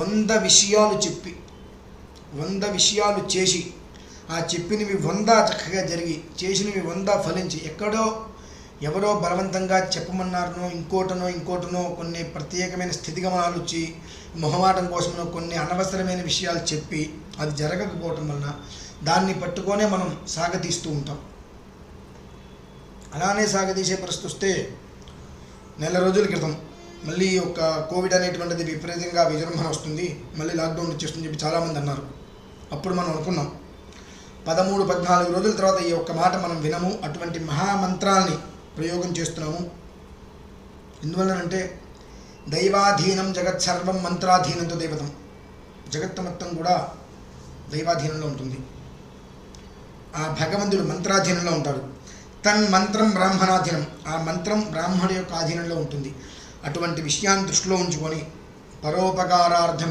100 విషయాలు చెప్పి 100 విషయాలు చేసి ఆ చెప్పినవి 100 చక్కగా జరిగి చేసినవి 100 ఫలించి ఎక్కడో ఎవరో బలవంతంగా చెప్పమన్నారనో ఇంకోటనో కొన్ని ప్రత్యేకమైన స్థితిగమనాలు వచ్చి మొహమాటం కోసమనో కొన్ని అనవసరమైన విషయాలు చెప్పి అది జరగకపోవటం వలన దాన్ని పట్టుకొనే మనం సాగతీస్తూ ఉంటాం. అలానే సాగతీసే పరిస్థితి వస్తే నెల రోజుల క్రితం మళ్ళీ ఒక కోవిడ్ అనేటువంటిది విపరీతంగా విజృంభణ వస్తుంది, మళ్ళీ లాక్డౌన్ వచ్చేస్తుందని చెప్పి చాలామంది అన్నారు. అప్పుడు మనం అనుకున్నాం 13-14 రోజుల తర్వాత ఈ ఒక్క మాట మనం వినము, అటువంటి మహామంత్రాల్ని ప్రయోగం చేస్తున్నాము. ఎందువల్లనంటే దైవాధీనం జగత్ సర్వం మంత్రాధీనంతో దైవతం. జగత్తు మొత్తం కూడా దైవాధీనంలో ఉంటుంది. ఆ భగవంతుడు మంత్రాధీనంలో ఉంటాడు. తన్మంత్రం బ్రాహ్మణాధీనం, ఆ మంత్రం బ్రాహ్మణుడి యొక్క ఆధీనంలో ఉంటుంది. అటువంటి విషయాన్ని దృష్టిలో ఉంచుకొని పరోపకారార్థం